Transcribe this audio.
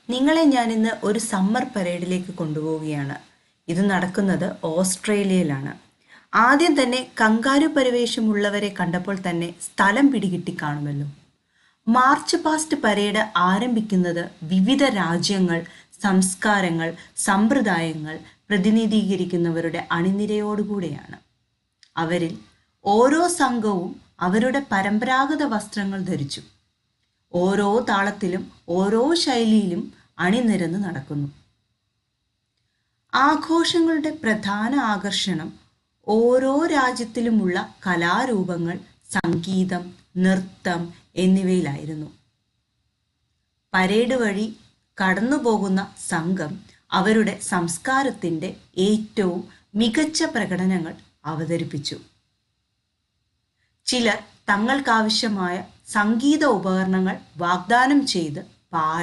നിങ്ങളെ ഞാനിന്ന് ഒരു സമ്മർ പരേഡിലേക്ക് കൊണ്ടുപോവുകയാണ്. ഇത് നടക്കുന്നത് ഓസ്ട്രേലിയയിലാണ്. ആദ്യം തന്നെ കങ്കാരു പരിവേഷമുള്ളവരെ കണ്ടപ്പോൾ തന്നെ സ്ഥലം പിടികിട്ടി കാണുമല്ലോ. മാർച്ച് പാസ്റ്റ് പരേഡ് ആരംഭിക്കുന്നത് വിവിധ രാജ്യങ്ങൾ, സംസ്കാരങ്ങൾ, സമ്പ്രദായങ്ങൾ പ്രതിനിധീകരിക്കുന്നവരുടെ അണിനിരയോടുകൂടെയാണ്. അവരിൽ ഓരോ സംഘവും അവരുടെ പരമ്പരാഗത വസ്ത്രങ്ങൾ ധരിച്ചു. ഓരോ താളത്തിലും ഓരോ ശൈലിയിലും അണിനിരന്ന് നടക്കുന്നു. ആഘോഷങ്ങളുടെ പ്രധാന ആകർഷണം ഓരോ രാജ്യത്തിലുമുള്ള കലാരൂപങ്ങൾ, സംഗീതം, നൃത്തം എന്നിവയിലായിരുന്നു. പരേഡ് വഴി കടന്നുപോകുന്ന സംഘം അവരുടെ സംസ്കാരത്തിൻ്റെ ഏറ്റവും മികച്ച പ്രകടനങ്ങൾ അവതരിപ്പിച്ചു. ചിലർ തങ്ങൾക്കാവശ്യമായ സംഗീത ഉപകരണങ്ങൾ വാഗ്ദാനം ചെയ്ത് പാടി